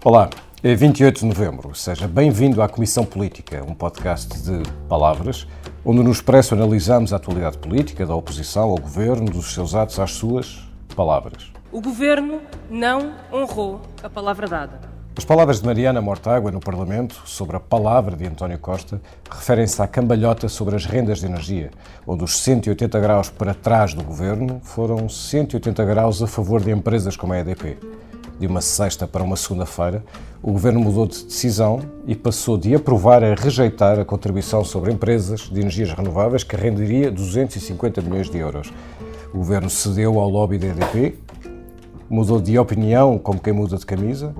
Olá, é 28 de novembro. Seja bem-vindo à Comissão Política, um podcast de palavras, onde no Expresso analisamos a atualidade política da oposição ao governo, dos seus atos às suas palavras. O governo não honrou a palavra dada. As palavras de Mariana Mortágua no Parlamento sobre a palavra de António Costa referem-se à cambalhota sobre as rendas de energia, onde os 180 graus para trás do governo foram 180 graus a favor de empresas como a EDP. De uma sexta para uma segunda-feira, o governo mudou de decisão e passou de aprovar a rejeitar a contribuição sobre empresas de energias renováveis que renderia 250 milhões de euros. O governo cedeu ao lobby da EDP, mudou de opinião como quem muda de camisa,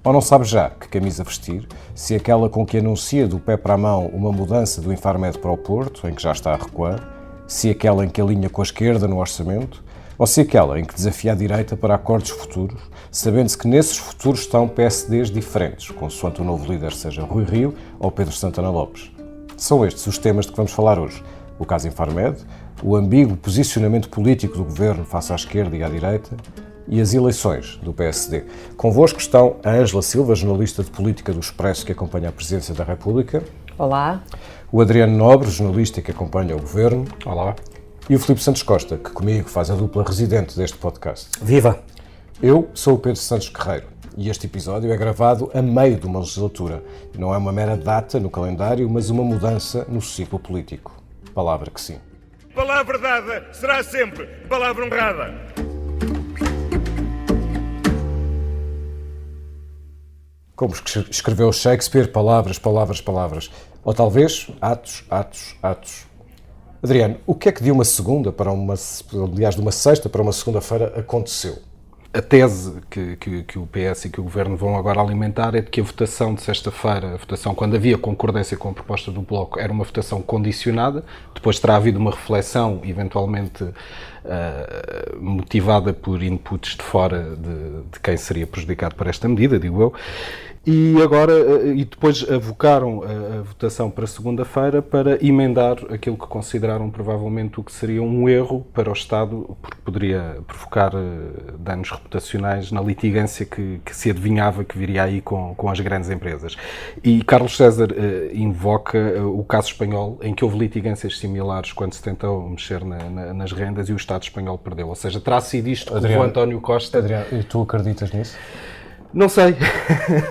ou não sabe já que camisa vestir, se aquela com que anuncia do pé para a mão uma mudança do Infarmed para o Porto, em que já está a recuar, se aquela em que alinha com a esquerda no orçamento, ou se aquela em que desafia a direita para acordos futuros, sabendo-se que nesses futuros estão PSDs diferentes, consoante o novo líder seja Rui Rio ou Pedro Santana Lopes. São estes os temas de que vamos falar hoje. O caso Infarmed, o ambíguo posicionamento político do governo face à esquerda e à direita e as eleições do PSD. Convosco estão a Ângela Silva, jornalista de política do Expresso que acompanha a Presidência da República. Olá. O Adriano Nobre, jornalista que acompanha o governo. Olá. E o Filipe Santos Costa, que comigo faz a dupla residente deste podcast. Viva! Eu sou o Pedro Santos Guerreiro e este episódio é gravado a meio de uma legislatura. Não é uma mera data no calendário, mas uma mudança no ciclo político. Palavra que sim. Palavra dada será sempre palavra honrada. Como escreveu Shakespeare, palavras, palavras, palavras. Ou talvez, atos, atos, atos. Adriano, o que é que de uma segunda para uma, aliás, de uma sexta para uma segunda-feira aconteceu? A tese que o PS e que o Governo vão agora alimentar é de que a votação de sexta-feira, a votação quando havia concordância com a proposta do Bloco, era uma votação condicionada, depois terá havido uma reflexão, eventualmente motivada por inputs de fora de quem seria prejudicado por esta medida, digo eu, e depois avocaram a votação para segunda-feira para emendar aquilo que consideraram provavelmente o que seria um erro para o Estado, porque poderia provocar danos reputacionais na litigância que se adivinhava que viria aí com as grandes empresas. E Carlos César invoca o caso espanhol, em que houve litigâncias similares quando se tentou mexer nas rendas e o Estado espanhol perdeu. Ou seja, terá sido isto que o António Costa... Adriano, e tu acreditas nisso? Não sei,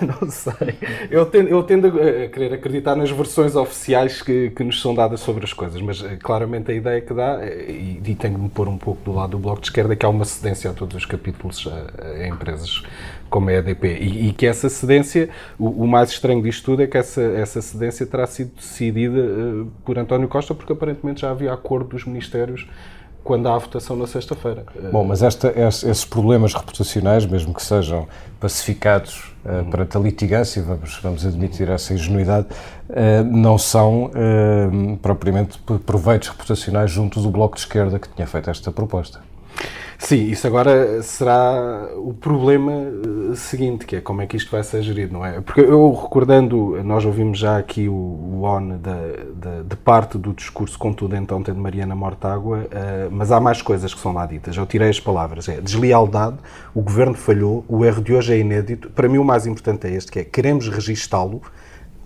não sei. Eu tendo a querer acreditar nas versões oficiais que nos são dadas sobre as coisas, mas claramente a ideia que dá, e tenho de me pôr um pouco do lado do Bloco de Esquerda, é que há uma cedência a todos os capítulos a empresas como a EDP, e que essa cedência, o mais estranho disto tudo é que essa cedência terá sido decidida por António Costa, porque aparentemente já havia acordo dos ministérios quando há a votação na sexta-feira. Bom, mas esses problemas reputacionais, mesmo que sejam pacificados perante a litigância, vamos admitir essa ingenuidade, não são propriamente proveitos reputacionais junto do Bloco de Esquerda que tinha feito esta proposta. Sim, isso agora será o problema seguinte, que é como é que isto vai ser gerido, não é? Porque eu, recordando, nós ouvimos já aqui o ON de parte do discurso contundente ontem de Mariana Mortágua, mas há mais coisas que são lá ditas. Eu tirei as palavras, deslealdade, o Governo falhou, o erro de hoje é inédito. Para mim o mais importante é este, que é queremos registá-lo.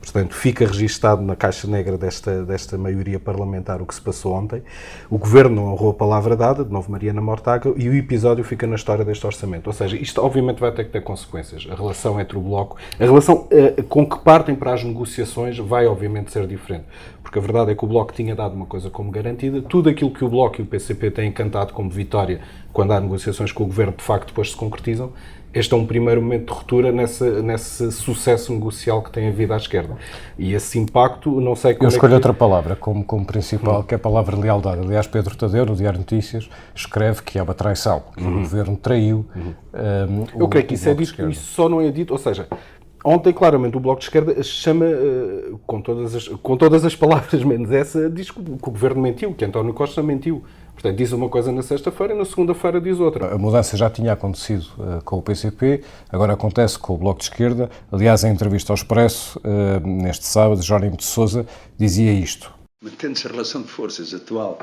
Portanto, fica registado na caixa negra desta maioria parlamentar o que se passou ontem. O Governo não honrou a palavra dada, de novo Mariana Mortágua, e o episódio fica na história deste orçamento. Ou seja, isto obviamente vai ter que ter consequências. A relação entre o Bloco, a relação com que partem para as negociações vai obviamente ser diferente. Porque a verdade é que o Bloco tinha dado uma coisa como garantida. Tudo aquilo que o Bloco e o PCP têm cantado como vitória quando há negociações com o Governo, de facto, depois se concretizam. Este é um primeiro momento de ruptura nesse sucesso negocial que tem havido à esquerda. E esse impacto, não sei como Eu escolho outra palavra como principal, que é a palavra lealdade. Aliás, Pedro Tadeu, no Diário Notícias, escreve que é uma traição, que o Governo traiu Eu creio que isso é dito, isso só não é dito, ou seja, ontem claramente o Bloco de Esquerda chama, com todas as palavras menos essa, diz que o Governo mentiu, que António Costa mentiu. Portanto, diz uma coisa na sexta-feira e na segunda-feira diz outra. A mudança já tinha acontecido com o PCP, agora acontece com o Bloco de Esquerda. Aliás, em entrevista ao Expresso, neste sábado, Jerónimo de Sousa dizia isto. Mantendo-se a relação de forças atual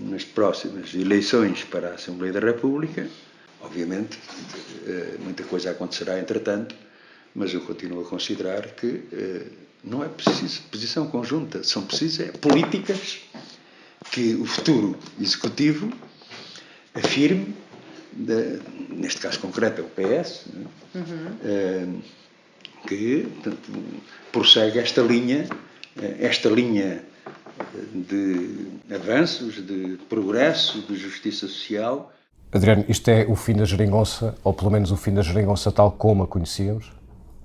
nas próximas eleições para a Assembleia da República, obviamente, muita coisa acontecerá, entretanto, mas eu continuo a considerar que não é preciso posição conjunta, são precisas políticas que o futuro executivo afirme, neste caso concreto é o PS, que portanto, prossegue esta linha de avanços, de progresso, de justiça social. Adriano, isto é o fim da geringonça, ou pelo menos o fim da geringonça tal como a conhecíamos?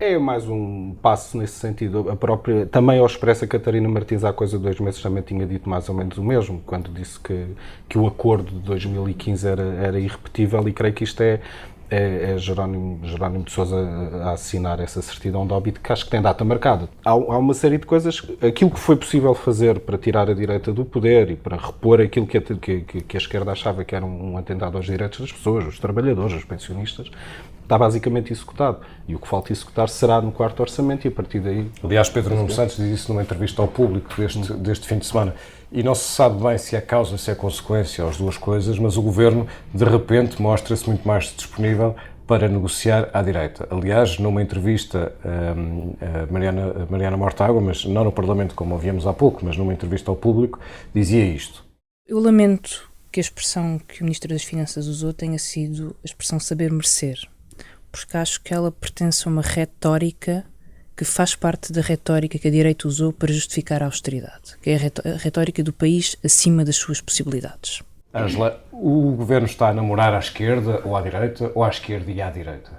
É mais um passo nesse sentido. A própria, também ao Expresso, a Catarina Martins, há coisa de 2 meses, também tinha dito mais ou menos o mesmo, quando disse que o acordo de 2015 era irrepetível, e creio que isto é Jerónimo de Sousa a assinar essa certidão de óbito, que acho que tem data marcada. Há uma série de coisas, aquilo que foi possível fazer para tirar a direita do poder e para repor aquilo que a esquerda achava que era um atentado aos direitos das pessoas, dos trabalhadores, dos pensionistas, está basicamente executado. E o que falta executar será no 4º orçamento, e a partir daí... Aliás, Pedro Nuno Santos diz isso numa entrevista ao público deste fim de semana. E não se sabe bem se é causa, se é consequência, ou as duas coisas, mas o Governo, de repente, mostra-se muito mais disponível para negociar à direita. Aliás, numa entrevista a Mariana Mortágua, mas não no Parlamento, como ouvíamos há pouco, mas numa entrevista ao público, dizia isto. Eu lamento que a expressão que o Ministro das Finanças usou tenha sido a expressão saber merecer, porque acho que ela pertence a uma retórica que faz parte da retórica que a direita usou para justificar a austeridade, que é a retórica do país acima das suas possibilidades. Ângela, o Governo está a namorar à esquerda ou à direita, ou à esquerda e à direita?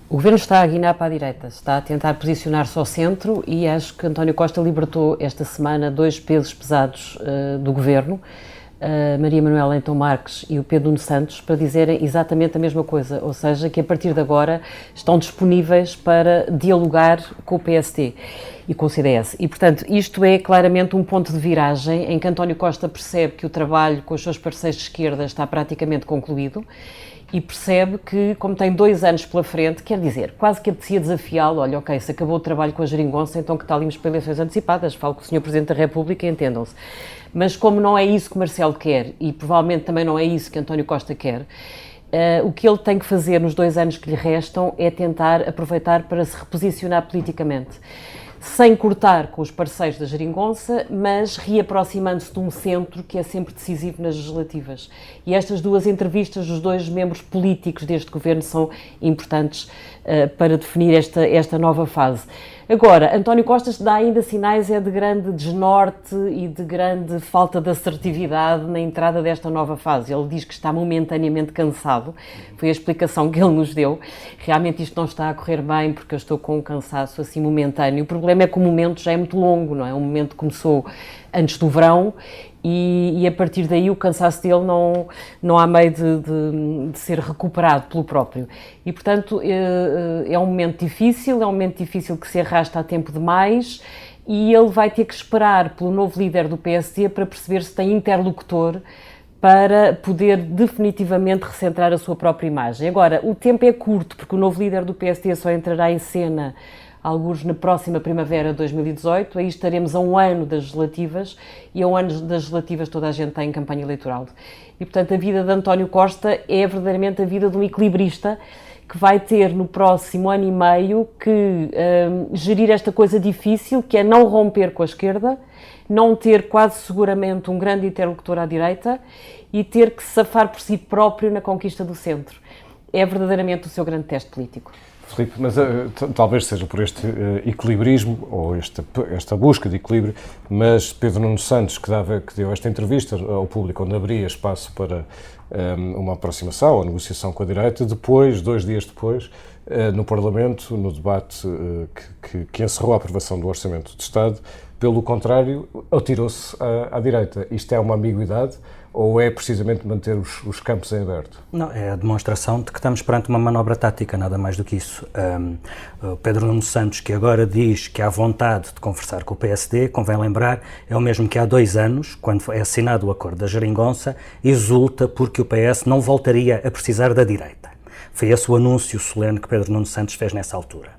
O Governo está a guinar para a direita, está a tentar posicionar-se ao centro, e acho que António Costa libertou esta semana 2 pesos pesados do Governo, a Maria Manuela Leitão Marques e o Pedro Nuno Santos, para dizerem exatamente a mesma coisa, ou seja, que a partir de agora estão disponíveis para dialogar com o PSD e com o CDS. E, portanto, isto é claramente um ponto de viragem em que António Costa percebe que o trabalho com os seus parceiros de esquerda está praticamente concluído, e percebe que, como tem 2 anos pela frente, quer dizer, quase que apetecia desafiá-lo. Olha, ok, se acabou o trabalho com a geringonça, então que tal irmos para eleições antecipadas? Falo com o Sr. Presidente da República, entendam-se. Mas como não é isso que Marcelo quer, e provavelmente também não é isso que António Costa quer, o que ele tem que fazer nos 2 anos que lhe restam é tentar aproveitar para se reposicionar politicamente, sem cortar com os parceiros da geringonça, mas reaproximando-se de um centro que é sempre decisivo nas legislativas. E estas 2 entrevistas dos 2 membros políticos deste governo são importantes para definir esta nova fase. Agora, António Costa dá ainda sinais de grande desnorte e de grande falta de assertividade na entrada desta nova fase. Ele diz que está momentaneamente cansado, foi a explicação que ele nos deu. Realmente isto não está a correr bem, porque eu estou com um cansaço assim momentâneo. O problema é que o momento já é muito longo, não é? O momento começou antes do verão, e a partir daí o cansaço dele não há meio de ser recuperado pelo próprio. E, portanto, é um momento difícil que se arrasta a tempo demais, e ele vai ter que esperar pelo novo líder do PSD para perceber se tem interlocutor para poder definitivamente recentrar a sua própria imagem. Agora, o tempo é curto, porque o novo líder do PSD só entrará em cena alguns na próxima primavera de 2018, aí estaremos a 1 ano das legislativas, e a 1 ano das legislativas toda a gente tem campanha eleitoral. E, portanto, a vida de António Costa é verdadeiramente a vida de um equilibrista que vai ter no próximo ano e meio que gerir esta coisa difícil, que é não romper com a esquerda, não ter quase seguramente um grande interlocutor à direita e ter que se safar por si próprio na conquista do centro. É verdadeiramente o seu grande teste político. Filipe, mas talvez seja por este equilibrismo, ou esta busca de equilíbrio, mas Pedro Nuno Santos, que deu esta entrevista ao público, onde abria espaço para uma aproximação ou negociação com a direita, depois, 2 dias depois, no Parlamento, no debate que encerrou a aprovação do Orçamento de Estado, pelo contrário, atirou-se à direita. Isto é uma ambiguidade, ou é precisamente manter os campos em aberto? Não, é a demonstração de que estamos perante uma manobra tática, nada mais do que isso. Pedro Nuno Santos, que agora diz que há vontade de conversar com o PSD, convém lembrar, é o mesmo que há 2 anos, quando é assinado o acordo da geringonça, exulta porque o PS não voltaria a precisar da direita. Foi esse o anúncio solene que Pedro Nuno Santos fez nessa altura.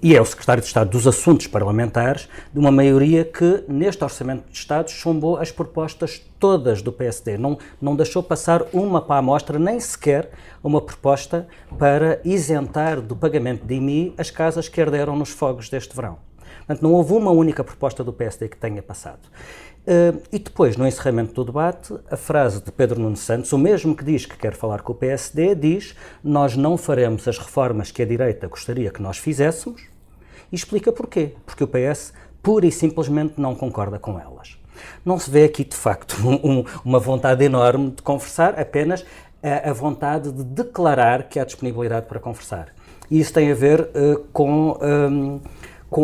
E é o secretário de Estado dos Assuntos Parlamentares de uma maioria que, neste Orçamento de Estado, chumbou as propostas todas do PSD. Não deixou passar uma para a amostra, nem sequer uma proposta para isentar do pagamento de IMI as casas que arderam nos fogos deste verão. Portanto, não houve uma única proposta do PSD que tenha passado. E depois, no encerramento do debate, a frase de Pedro Nuno Santos, o mesmo que diz que quer falar com o PSD, diz: nós não faremos as reformas que a direita gostaria que nós fizéssemos, e explica porquê. Porque o PS pura e simplesmente não concorda com elas. Não se vê aqui, de facto, uma vontade enorme de conversar, apenas a vontade de declarar que há disponibilidade para conversar. E isso tem a ver com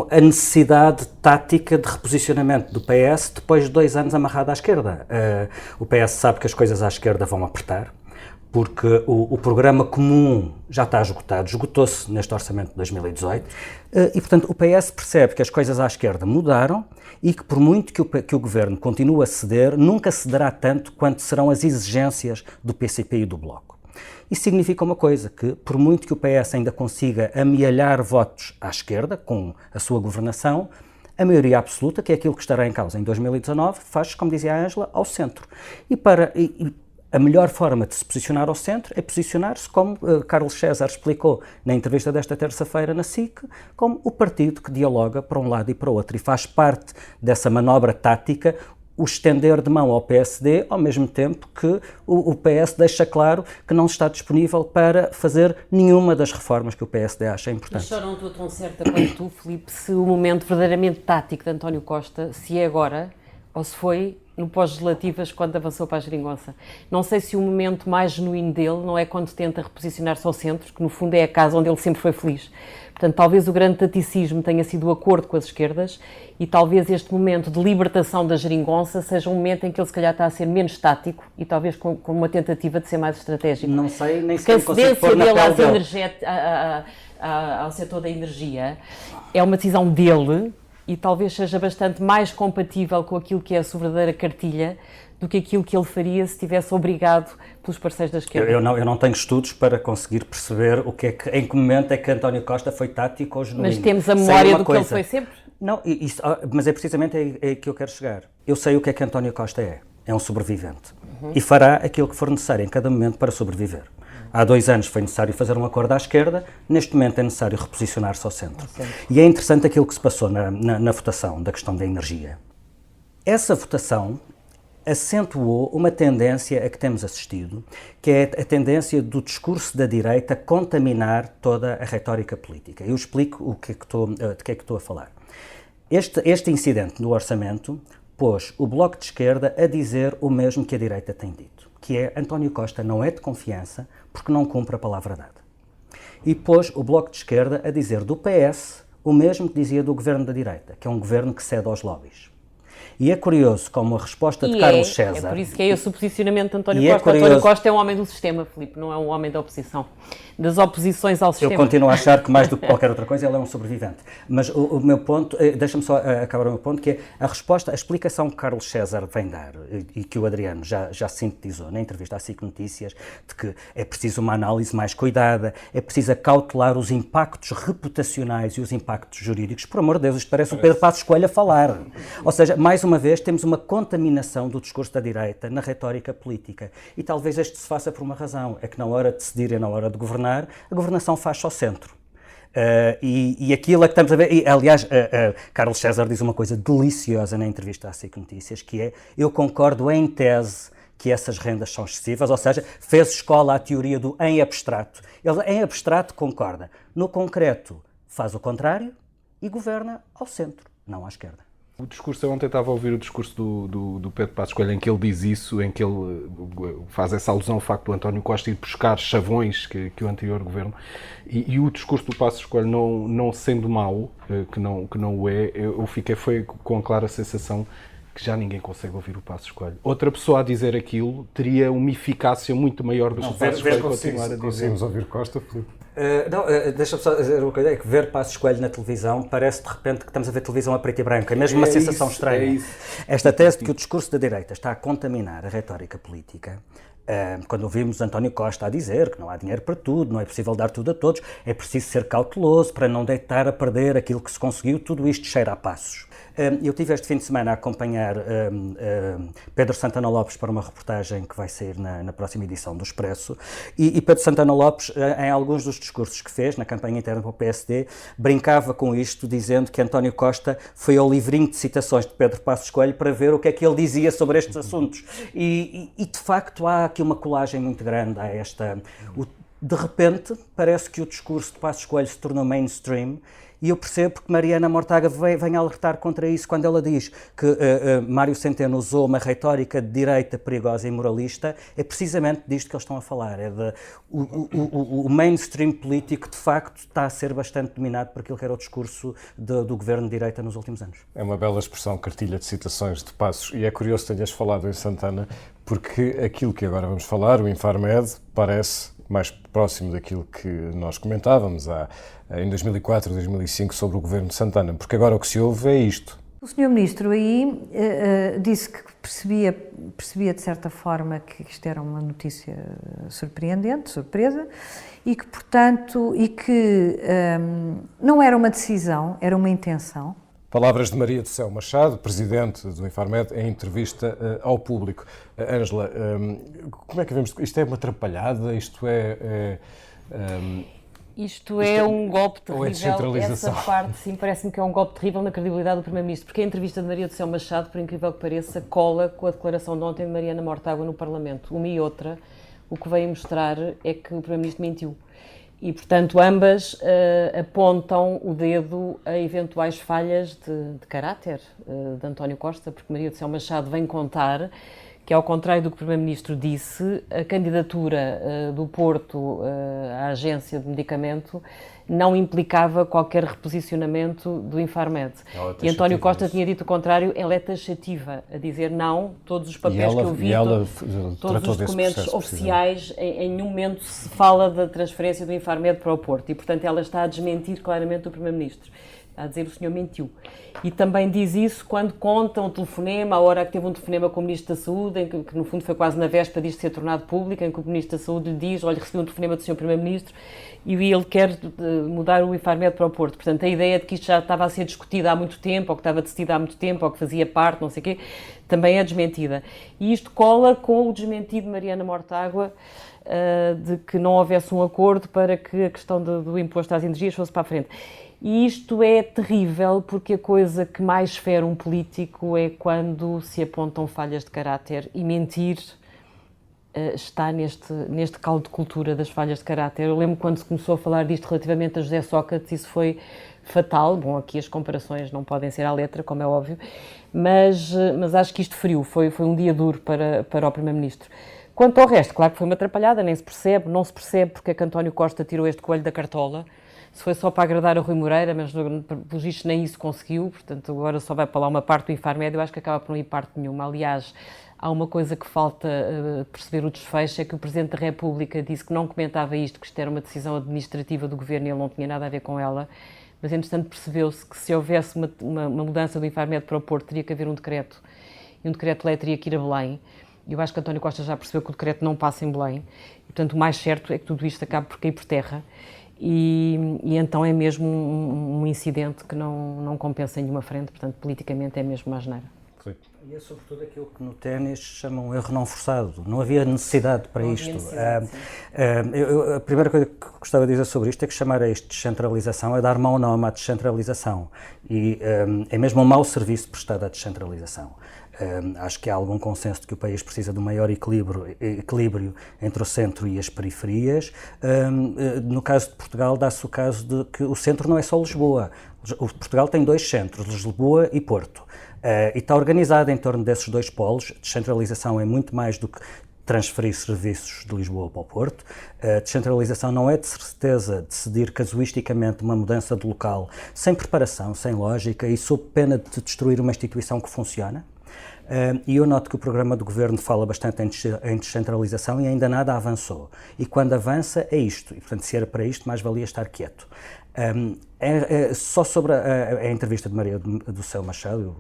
a necessidade tática de reposicionamento do PS depois de 2 anos amarrado à esquerda. O PS sabe que as coisas à esquerda vão apertar, porque o programa comum já está esgotado, esgotou-se neste orçamento de 2018, e, portanto, o PS percebe que as coisas à esquerda mudaram e que, por muito que o Governo continue a ceder, nunca cederá tanto quanto serão as exigências do PCP e do Bloco. Isso significa uma coisa, que por muito que o PS ainda consiga amealhar votos à esquerda com a sua governação, a maioria absoluta, que é aquilo que estará em causa em 2019, faz, como dizia a Ângela, ao centro. E a melhor forma de se posicionar ao centro é posicionar-se, como Carlos César explicou na entrevista desta terça-feira na SIC, como o partido que dialoga para um lado e para o outro. E faz parte dessa manobra tática o estender de mão ao PSD, ao mesmo tempo que o PS deixa claro que não está disponível para fazer nenhuma das reformas que o PSD acha importantes. Mas só não estou tão certa quanto tu, Filipe, se o momento verdadeiramente tático de António Costa, se é agora ou se foi no pós-legislativas quando avançou para a geringonça. Não sei se o momento mais genuíno dele não é quando tenta reposicionar-se ao centro, que no fundo é a casa onde ele sempre foi feliz. Portanto, talvez o grande taticismo tenha sido o acordo com as esquerdas e talvez este momento de libertação da geringonça seja um momento em que ele se calhar está a ser menos tático e talvez com uma tentativa de ser mais estratégico. Não sei, nem sei. Porque a cedência dele às ao setor da energia é uma decisão dele e talvez seja bastante mais compatível com aquilo que é a sua verdadeira cartilha do que aquilo que ele faria se estivesse obrigado pelos parceiros da esquerda. Eu não tenho estudos para conseguir perceber em que momento é que António Costa foi tático ou genuíno. Mas temos a memória do que ele foi sempre? Não, mas é precisamente aí que eu quero chegar. Eu sei o que é que António Costa é. É um sobrevivente. E fará aquilo que for necessário em cada momento para sobreviver. Há 2 anos foi necessário fazer um acordo à esquerda, neste momento é necessário reposicionar-se ao centro. E é interessante aquilo que se passou na votação da questão da energia. Essa votação acentuou uma tendência a que temos assistido, que é a tendência do discurso da direita contaminar toda a retórica política. Eu explico de que é que estou a falar. Este incidente no orçamento pôs o Bloco de Esquerda a dizer o mesmo que a direita tem dito, que é António Costa não é de confiança porque não cumpre a palavra dada. E pôs o Bloco de Esquerda a dizer do PS o mesmo que dizia do governo da direita, que é um governo que cede aos lobbies. E é curioso como a resposta de Carlos César... É por isso que é esse o posicionamento de António Costa. António Costa é um homem do sistema, Filipe, não é um homem da oposição. Das oposições ao sistema. Eu continuo a achar que mais do que qualquer outra coisa ele é um sobrevivente. Mas o meu ponto, deixa-me só acabar o meu ponto, que é a resposta, a explicação que Carlos César vem dar e que o Adriano já sintetizou na entrevista à SIC Notícias, de que é preciso uma análise mais cuidada, é preciso acautelar os impactos reputacionais e os impactos jurídicos. Por amor de Deus, isto parece o Pedro Passos Coelho a falar. Ou seja, mais uma vez, temos uma contaminação do discurso da direita na retórica política. E talvez isto se faça por uma razão, é que na hora de decidir e na hora de governar, a governação faz-se ao centro. E aquilo é que estamos a ver, e, aliás, Carlos César diz uma coisa deliciosa na entrevista à SIC Notícias, que é, eu concordo em tese que essas rendas são excessivas, ou seja, fez escola à teoria do em abstrato. Ele em abstrato concorda, no concreto faz o contrário e governa ao centro, não à esquerda. O discurso, eu ontem estava a ouvir o discurso do Pedro Passos Coelho, em que ele diz isso, em que ele faz essa alusão ao facto do António Costa ir buscar chavões que o anterior governo, e o discurso do Passos Coelho não sendo mau, que não o é, eu foi com a clara sensação que já ninguém consegue ouvir o Passos Coelho. Outra pessoa a dizer aquilo teria uma eficácia muito maior do que o Passos Coelho continuar a dizer. Conseguimos ouvir Costa, Filipe? Deixa-me só dizer uma coisa, é que ver Passos Coelho na televisão parece de repente que estamos a ver televisão a preto e branco, é mesmo uma sensação estranha. Esta tese de que o discurso da direita está a contaminar a retórica política Quando ouvimos António Costa a dizer que não há dinheiro para tudo, não é possível dar tudo a todos, é preciso ser cauteloso para não deitar a perder aquilo que se conseguiu, tudo isto cheira a passos. Eu tive este fim de semana a acompanhar Pedro Santana Lopes para uma reportagem que vai sair na próxima edição do Expresso, e Pedro Santana Lopes, em alguns dos discursos que fez na campanha interna para o PSD, brincava com isto, dizendo que António Costa foi ao livrinho de citações de Pedro Passos Coelho para ver o que é que ele dizia sobre estes assuntos. E de facto há aqui uma colagem muito grande a esta... De repente, parece que o discurso de Passos Coelho se tornou mainstream, e eu percebo que Mariana Mortágua vem alertar contra isso quando ela diz que Mário Centeno usou uma retórica de direita perigosa e moralista. É precisamente disto que eles estão a falar. O mainstream político, de facto, está a ser bastante dominado por aquilo que era o discurso do governo de direita nos últimos anos. É uma bela expressão, cartilha de citações de Passos, e é curioso que tenhas falado em Santana, porque aquilo que agora vamos falar, o Infarmed, parece mais próximo daquilo que nós comentávamos em 2004, 2005, sobre o governo de Santana, porque agora o que se ouve é isto. O Sr. Ministro aí disse que percebia de certa forma que isto era uma notícia surpresa, e que, portanto, não era uma decisão, era uma intenção. Palavras de Maria do Céu Machado, presidente do Infarmed, em entrevista ao público. Ângela, como é que vemos? Isto é uma atrapalhada? Isto é um golpe terrível. Ou é descentralização? Essa parte, sim, parece-me que é um golpe terrível na credibilidade do Primeiro-Ministro, porque a entrevista de Maria do Céu Machado, por incrível que pareça, cola com a declaração de ontem de Mariana Mortágua no Parlamento. Uma e outra, o que veio mostrar é que o Primeiro-Ministro mentiu. E, portanto, ambas apontam o dedo a eventuais falhas de caráter de António Costa, porque Maria do Céu Machado vem contar que, ao contrário do que o Primeiro-Ministro disse, a candidatura do Porto à agência de medicamento não implicava qualquer reposicionamento do Infarmed. E António Costa tinha dito o contrário. Ela é taxativa, a dizer não, todos os papéis que eu vi, todos os documentos oficiais, em nenhum momento se fala da transferência do Infarmed para o Porto, e portanto ela está a desmentir claramente o Primeiro-Ministro. Está a dizer o senhor mentiu. E também diz isso quando conta um telefonema, a hora que teve um telefonema com o Ministro da Saúde, em que no fundo foi quase na véspera disto ser tornado público, em que o Ministro da Saúde lhe diz: olha, recebi um telefonema do senhor Primeiro-Ministro e ele quer mudar o Infarmed para o Porto. Portanto, a ideia de que isto já estava a ser discutido há muito tempo, ou que estava decidido há muito tempo, ou que fazia parte, não sei o quê, também é desmentida. E isto cola com o desmentido de Mariana Mortágua, de que não houvesse um acordo para que a questão do imposto às energias fosse para a frente. E isto é terrível, porque a coisa que mais fere um político é quando se apontam falhas de caráter, e mentir está neste caldo de cultura das falhas de caráter. Eu lembro quando se começou a falar disto relativamente a José Sócrates, isso foi fatal. Bom, aqui as comparações não podem ser à letra, como é óbvio, mas acho que isto feriu, foi um dia duro para o Primeiro-Ministro. Quanto ao resto, claro que foi uma atrapalhada, não se percebe porque é que António Costa tirou este coelho da cartola. Se foi só para agradar a Rui Moreira, mas pelos vistos nem isso conseguiu, portanto agora só vai para lá uma parte do Infarmed. Eu acho que acaba por não ir parte nenhuma. Aliás, há uma coisa que falta perceber o desfecho, é que o Presidente da República disse que não comentava isto, que isto era uma decisão administrativa do Governo e ele não tinha nada a ver com ela, mas entretanto percebeu-se que se houvesse uma mudança do Infarmed para o Porto, teria que haver um decreto, e um decreto-lei teria que ir a Belém. Eu acho que António Costa já percebeu que o decreto não passa em Belém, e portanto o mais certo é que tudo isto acabe por cair por terra. E então é mesmo um incidente que não compensa em nenhuma frente, portanto, politicamente é mesmo uma asneira. E é sobretudo aquilo que no ténis chamam um erro não forçado. Não havia necessidade para isto. A primeira coisa que gostava de dizer sobre isto é que chamar a isto de descentralização é dar mau nome à descentralização. E é mesmo um mau serviço prestado à descentralização. Acho que há algum consenso de que o país precisa de um maior equilíbrio entre o centro e as periferias. No caso de Portugal, dá-se o caso de que o centro não é só Lisboa. Portugal tem dois centros, Lisboa e Porto. E está organizado em torno desses dois polos. Descentralização é muito mais do que transferir serviços de Lisboa para o Porto. A descentralização não é de certeza decidir casuisticamente uma mudança de local sem preparação, sem lógica e sob pena de destruir uma instituição que funciona. E eu noto que o programa do Governo fala bastante em descentralização e ainda nada avançou. E quando avança é isto. E, portanto, se era para isto, mais valia estar quieto. Só sobre a entrevista de Maria do Céu Machado,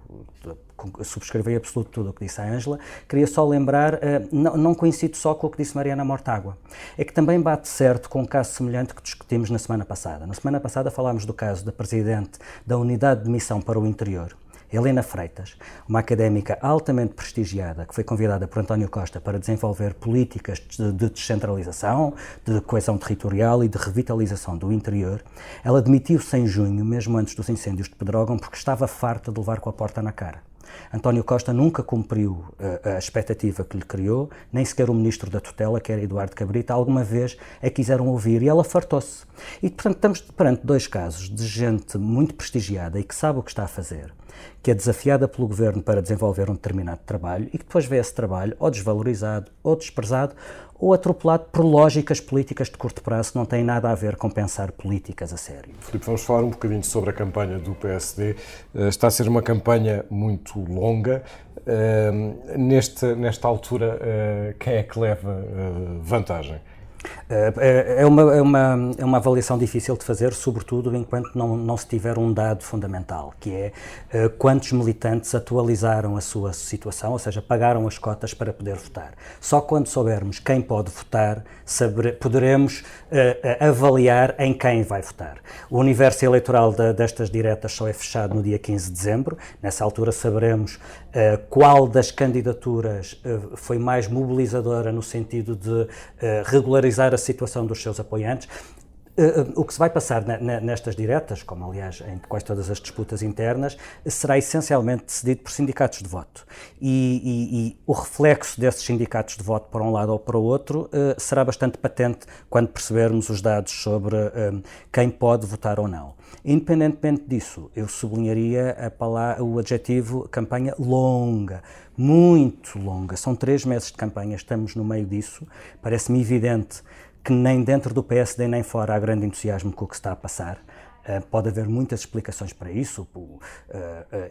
subscrevi absoluto tudo o que disse a Ângela. Queria só lembrar, não coincido só com o que disse Mariana Mortágua, é que também bate certo com um caso semelhante que discutimos na semana passada. Na semana passada falámos do caso da Presidente da Unidade de Missão para o Interior, Helena Freitas, uma académica altamente prestigiada que foi convidada por António Costa para desenvolver políticas de descentralização, de coesão territorial e de revitalização do interior. Ela demitiu-se em junho, mesmo antes dos incêndios de Pedrógão, porque estava farta de levar com a porta na cara. António Costa nunca cumpriu a expectativa que lhe criou, nem sequer o ministro da tutela, que era Eduardo Cabrita, alguma vez a quiseram ouvir e ela fartou-se. E, portanto, estamos perante dois casos de gente muito prestigiada e que sabe o que está a fazer, que é desafiada pelo governo para desenvolver um determinado trabalho e que depois vê esse trabalho ou desvalorizado, ou desprezado, ou atropelado por lógicas políticas de curto prazo que não têm nada a ver com pensar políticas a sério. Filipe, vamos falar um bocadinho sobre a campanha do PSD. Está a ser uma campanha muito longa. Nesta altura, quem é que leva vantagem? É uma avaliação difícil de fazer, sobretudo enquanto não se tiver um dado fundamental, que é quantos militantes atualizaram a sua situação, ou seja, pagaram as cotas para poder votar. Só quando soubermos quem pode votar, poderemos avaliar em quem vai votar. O universo eleitoral destas diretas só é fechado no dia 15 de dezembro. Nessa altura saberemos qual das candidaturas foi mais mobilizadora no sentido de regularizar a situação dos seus apoiantes. O que se vai passar nestas diretas, como aliás em quase todas as disputas internas, será essencialmente decidido por sindicatos de voto. E o reflexo desses sindicatos de voto para um lado ou para o outro será bastante patente quando percebermos os dados sobre quem pode votar ou não. Independentemente disso, eu sublinharia o adjetivo campanha longa, muito longa. São 3 meses de campanha, estamos no meio disso. Parece-me evidente que nem dentro do PSD nem fora há grande entusiasmo com o que se está a passar. Pode haver muitas explicações para isso.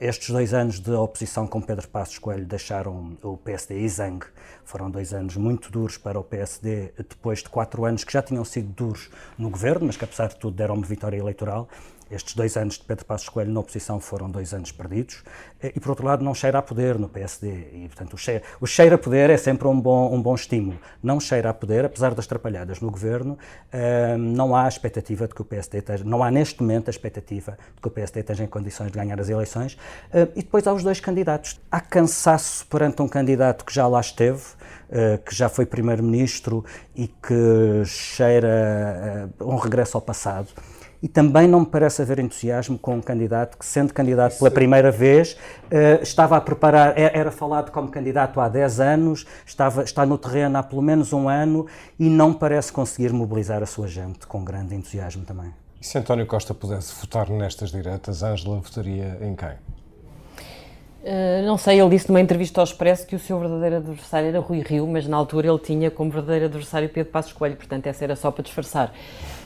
Estes 2 anos de oposição com Pedro Passos Coelho deixaram o PSD exangue. Foram 2 anos muito duros para o PSD, depois de 4 anos que já tinham sido duros no governo, mas que apesar de tudo deram uma vitória eleitoral. Estes 2 anos de Pedro Passos Coelho na oposição foram 2 anos perdidos e, por outro lado, não cheira a poder no PSD e, portanto, o cheiro a poder é sempre um bom estímulo. Não cheira a poder, apesar das atrapalhadas no governo, não há expectativa de que o PSD não há neste momento a expectativa de que o PSD esteja em condições de ganhar as eleições. E depois há os 2 candidatos. Há cansaço perante um candidato que já lá esteve, que já foi primeiro-ministro e que cheira um regresso ao passado. E também não me parece haver entusiasmo com um candidato que, sendo candidato pela primeira vez, estava a preparar, era falado como candidato há 10 anos, está no terreno há pelo menos 1 ano e não parece conseguir mobilizar a sua gente com grande entusiasmo também. E se António Costa pudesse votar nestas diretas, Ângela votaria em quem? Não sei, ele disse numa entrevista ao Expresso que o seu verdadeiro adversário era Rui Rio, mas na altura ele tinha como verdadeiro adversário Pedro Passos Coelho, portanto essa era só para disfarçar.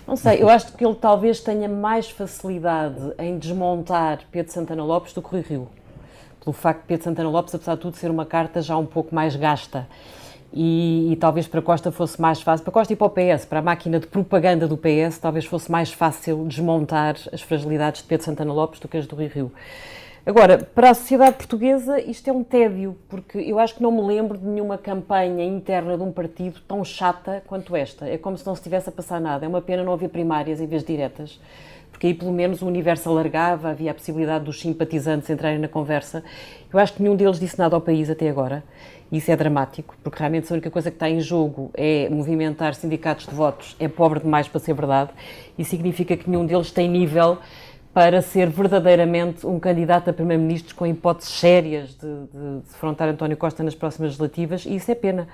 Não sei, eu acho que ele talvez tenha mais facilidade em desmontar Pedro Santana Lopes do que Rui Rio, pelo facto de Pedro Santana Lopes, apesar de tudo, ser uma carta já um pouco mais gasta. E talvez para Costa fosse mais fácil, para Costa e para o PS, para a máquina de propaganda do PS, talvez fosse mais fácil desmontar as fragilidades de Pedro Santana Lopes do que as do Rui Rio. Agora, para a sociedade portuguesa isto é um tédio, porque eu acho que não me lembro de nenhuma campanha interna de um partido tão chata quanto esta. É como se não se estivesse a passar nada. É uma pena não haver primárias em vez de diretas, porque aí pelo menos o universo alargava, havia a possibilidade dos simpatizantes entrarem na conversa. Eu acho que nenhum deles disse nada ao país até agora. E isso é dramático, porque realmente a única coisa que está em jogo é movimentar sindicatos de votos. É pobre demais para ser verdade e significa que nenhum deles tem nível para ser verdadeiramente um candidato a primeiro-ministro com hipóteses sérias de defrontar António Costa nas próximas legislativas, e isso é pena.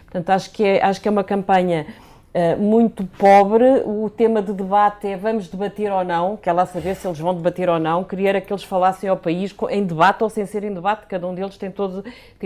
Portanto, acho que é uma campanha muito pobre. O tema de debate é vamos debater ou não, quer lá saber se eles vão debater ou não. Queria que eles falassem ao país em debate ou sem ser em debate, cada um deles tem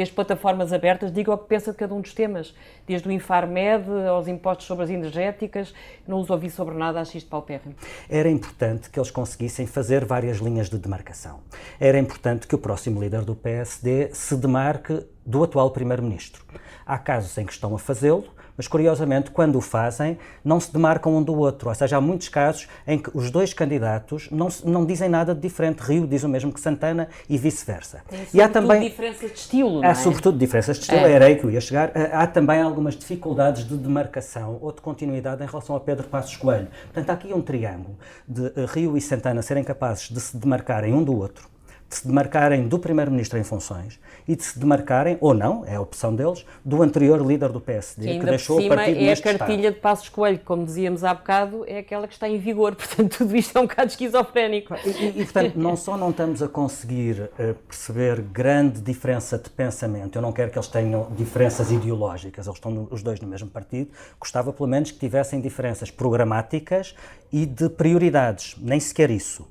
as plataformas abertas, diga o que pensa de cada um dos temas, desde o Infarmed aos impostos sobre as energéticas, não os ouvi sobre nada, acho isto paupérrimo. Era importante que eles conseguissem fazer várias linhas de demarcação. Era importante que o próximo líder do PSD se demarque do atual primeiro-ministro. Há casos em que estão a fazê-lo, mas curiosamente, quando o fazem, não se demarcam um do outro, ou seja, há muitos casos em que os dois candidatos não dizem nada de diferente. Rio diz o mesmo que Santana e vice-versa. E há também diferenças de estilo, não é? Há sobretudo diferenças de estilo, era aí que eu ia chegar. Há também algumas dificuldades de demarcação ou de continuidade em relação a Pedro Passos Coelho. Portanto, há aqui um triângulo de Rio e Santana serem capazes de se demarcarem um do outro, de se demarcarem do primeiro-ministro em funções e de se demarcarem, ou não, é a opção deles, do anterior líder do PSD, que deixou o partido neste estado. É a cartilha de Passos Coelho, como dizíamos há bocado, é aquela que está em vigor, portanto tudo isto é um bocado esquizofrénico. E portanto, não só não estamos a conseguir perceber grande diferença de pensamento, eu não quero que eles tenham diferenças ideológicas, eles estão os dois no mesmo partido, gostava pelo menos que tivessem diferenças programáticas e de prioridades, nem sequer isso.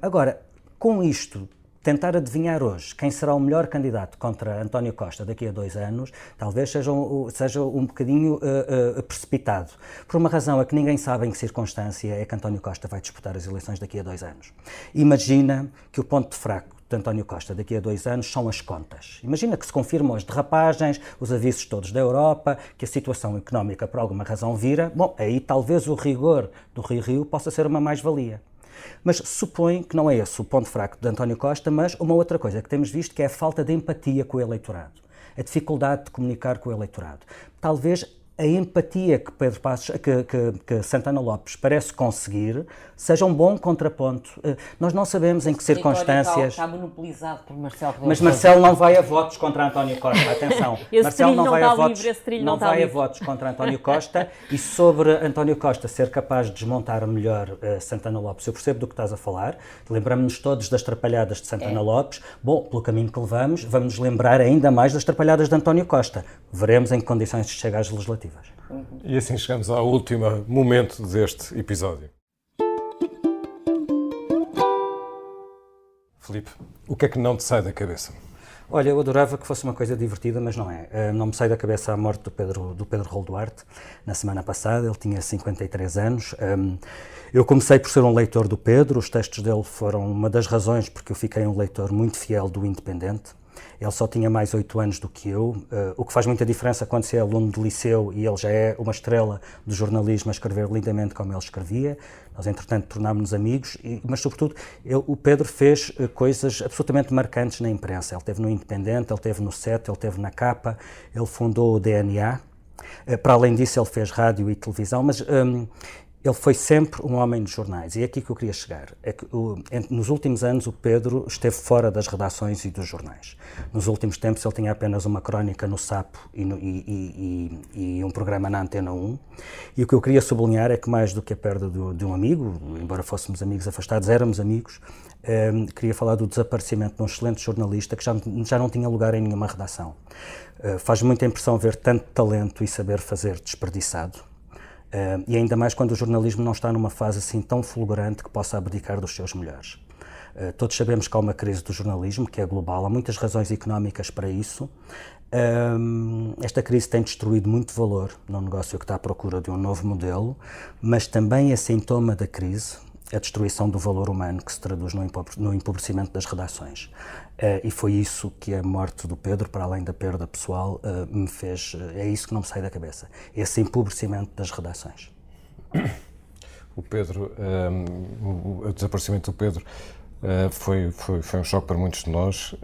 Agora, com isto, tentar adivinhar hoje quem será o melhor candidato contra António Costa daqui a 2 anos, talvez seja um bocadinho precipitado. Por uma razão é que ninguém sabe em que circunstância é que António Costa vai disputar as eleições daqui a 2 anos. Imagina que o ponto fraco de António Costa daqui a 2 anos são as contas. Imagina que se confirmam as derrapagens, os avisos todos da Europa, que a situação económica por alguma razão vira. Bom, aí talvez o rigor do Rio possa ser uma mais-valia. Mas supõe que não é esse o ponto fraco de António Costa, mas uma outra coisa que temos visto que é a falta de empatia com o eleitorado, a dificuldade de comunicar com o eleitorado. Talvez a empatia que Pedro Passos, que Santana Lopes parece conseguir, seja um bom contraponto. Nós não sabemos em que circunstâncias... Está monopolizado por Marcelo Rebelo. Mas Marcelo não vai a votos contra António Costa, atenção. Marcelo não vai a votos contra António Costa e sobre António Costa ser capaz de desmontar melhor Santana Lopes. Eu percebo do que estás a falar, lembramos-nos todos das trapalhadas de Santana Lopes. Bom, pelo caminho que levamos, vamos nos lembrar ainda mais das trapalhadas de António Costa. Veremos em que condições chega às legislativas. E assim chegamos ao último momento deste episódio. Filipe, o que é que não te sai da cabeça? Olha, eu adorava que fosse uma coisa divertida, mas não é. Não me sai da cabeça a morte do Pedro Rolo Duarte, na semana passada. Ele tinha 53 anos. Eu comecei por ser um leitor do Pedro, os textos dele foram uma das razões porque eu fiquei um leitor muito fiel do Independente. Ele só tinha mais 8 anos do que eu, o que faz muita diferença quando se é aluno de liceu e ele já é uma estrela do jornalismo a escrever lindamente como ele escrevia. Nós, entretanto, tornámos-nos amigos, mas, sobretudo, o Pedro fez coisas absolutamente marcantes na imprensa. Ele esteve no Independente, ele esteve no SET, ele esteve na Capa, ele fundou o DNA. Para além disso, ele fez rádio e televisão, mas ele foi sempre um homem dos jornais. E é aqui que eu queria chegar. É que, nos últimos anos, o Pedro esteve fora das redações e dos jornais. Nos últimos tempos, ele tinha apenas uma crónica no Sapo e um programa na Antena 1. E o que eu queria sublinhar é que, mais do que a perda de um amigo, embora fôssemos amigos afastados, éramos amigos, queria falar do desaparecimento de um excelente jornalista que já não tinha lugar em nenhuma redação. Faz muita impressão ver tanto talento e saber fazer desperdiçado. E ainda mais quando o jornalismo não está numa fase assim tão fulgurante que possa abdicar dos seus melhores. Todos sabemos que há uma crise do jornalismo, que é global, há muitas razões económicas para isso. Esta crise tem destruído muito valor num negócio que está à procura de um novo modelo, mas também é sintoma da crise a destruição do valor humano que se traduz no empobrecimento das redações. E foi isso que a morte do Pedro, para além da perda pessoal, me fez... É isso que não me sai da cabeça, esse empobrecimento das redações. O Pedro, o desaparecimento do Pedro foi um choque para muitos de nós,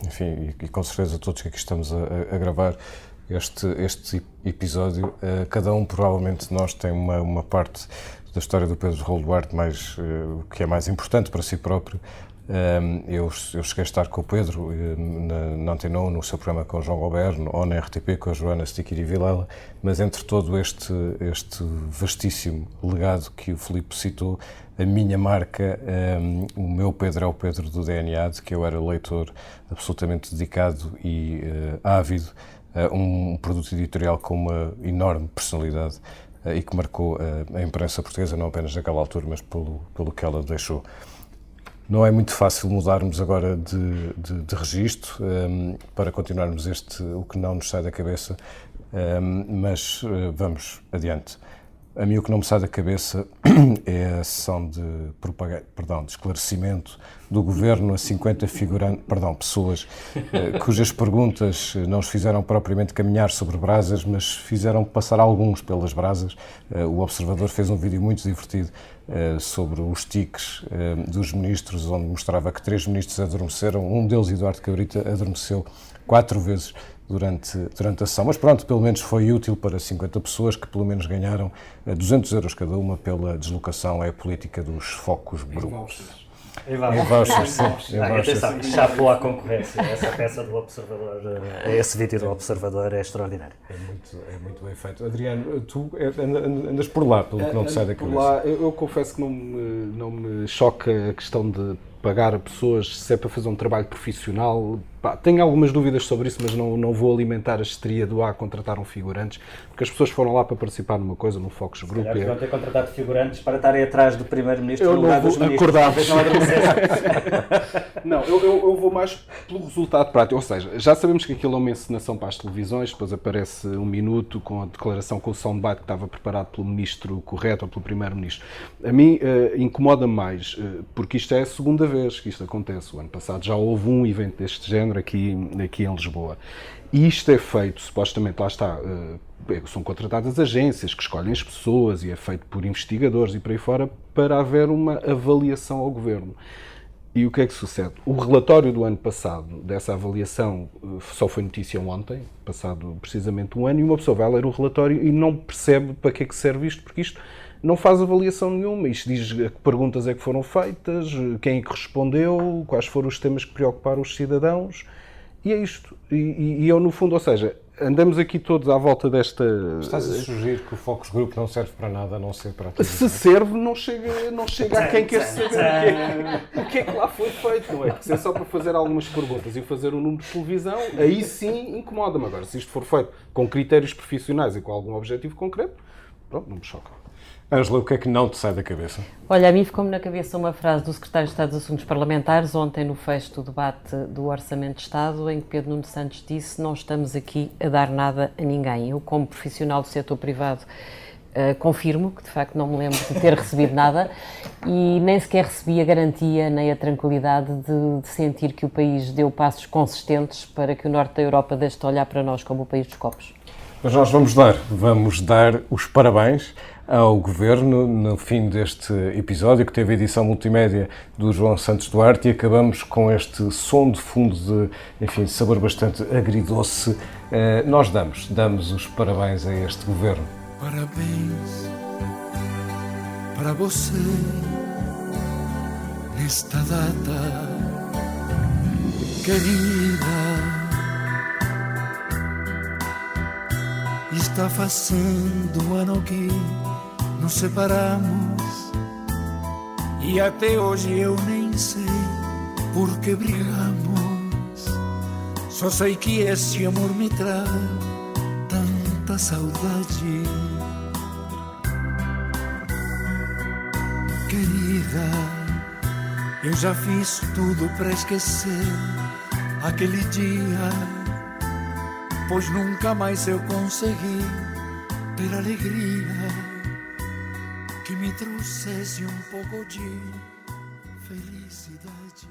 enfim, e com certeza todos que aqui estamos a gravar este episódio, cada um provavelmente de nós tem uma parte da história do Pedro Rolo Duarte que é mais importante para si próprio. Eu cheguei a estar com o Pedro na Antena 1, no seu programa com o João Goberno, ou na RTP com a Joana Stiquiri Vilela, mas entre todo este vastíssimo legado que o Filipe citou, a minha marca, o meu Pedro é o Pedro do DNA, de que eu era leitor absolutamente dedicado e ávido, um produto editorial com uma enorme personalidade e que marcou a imprensa portuguesa, não apenas naquela altura, mas pelo que ela deixou. Não é muito fácil mudarmos agora de registro para continuarmos o que não nos sai da cabeça, mas vamos adiante. A mim o que não me sai da cabeça é a sessão de esclarecimento do Governo a 50 pessoas cujas perguntas não os fizeram propriamente caminhar sobre brasas, mas fizeram passar alguns pelas brasas. O Observador fez um vídeo muito divertido sobre os tiques dos ministros, onde mostrava que 3 ministros adormeceram, um deles, Eduardo Cabrita, adormeceu 4 vezes durante a sessão, mas pronto, pelo menos foi útil para 50 pessoas que pelo menos ganharam 200 euros cada uma pela deslocação à política dos focos brutos. Em vouchers, sim. Atenção, chapou à concorrência. Essa peça do Observador, esse vídeo do Observador é extraordinário. É muito bem feito. Adriano, tu andas por lá, pelo que não te sai da cabeça. Lá, eu confesso que não me choca a questão de pagar a pessoas se é para fazer um trabalho profissional. Tenho algumas dúvidas sobre isso, mas não vou alimentar a histeria do contrataram figurantes, porque as pessoas foram lá para participar numa coisa, num Focus Group. Vão ter contratado figurantes para estarem atrás do Primeiro-Ministro no lugar dos ministros. Não, eu vou mais pelo resultado prático, ou seja, já sabemos que aquilo é uma encenação para as televisões, depois aparece um minuto com a declaração, com o soundbite que estava preparado pelo Ministro correto ou pelo Primeiro-Ministro. A mim incomoda mais, porque isto é a segunda vez que isto acontece. O ano passado já houve um evento deste género aqui em Lisboa. E isto é feito, supostamente, lá está, são contratadas agências que escolhem as pessoas e é feito por investigadores e por aí fora para haver uma avaliação ao Governo. E o que é que sucede? O relatório do ano passado, dessa avaliação, só foi notícia ontem, passado precisamente um ano, e uma pessoa vai ler o relatório e não percebe para que é que serve isto, porque isto não faz avaliação nenhuma. Isto diz que perguntas é que foram feitas, quem é que respondeu, quais foram os temas que preocuparam os cidadãos, e é isto. E eu, no fundo, ou seja, andamos aqui todos à volta desta... Estás a sugerir que o Focus Group não serve para nada, a não ser para tudo? Se serve, não chega a quem quer saber o que é que lá foi feito, não é? Porque se é só para fazer algumas perguntas e fazer um número de televisão, aí sim incomoda-me. Agora, se isto for feito com critérios profissionais e com algum objetivo concreto, pronto, não me choca. Ângela, o que é que não te sai da cabeça? Olha, a mim ficou-me na cabeça uma frase do Secretário de Estado dos Assuntos Parlamentares, ontem no fecho do debate do Orçamento de Estado, em que Pedro Nuno Santos disse: não estamos aqui a dar nada a ninguém. Eu, como profissional do setor privado, confirmo que, de facto, não me lembro de ter recebido nada e nem sequer recebi a garantia nem a tranquilidade de sentir que o país deu passos consistentes para que o norte da Europa deixe de olhar para nós como o país dos copos. Mas nós vamos dar os parabéns ao Governo no fim deste episódio, que teve a edição multimédia do João Santos Duarte, e acabamos com este som de fundo de sabor bastante agridoce. Nós damos os parabéns a este Governo. Parabéns para você nesta data querida. Está fazendo ano que nos separamos e até hoje eu nem sei por que brigamos. Só sei que esse amor me traz tanta saudade. Querida, eu já fiz tudo para esquecer aquele dia, pois nunca mais eu consegui ter alegria que me trouxesse um pouco de felicidade.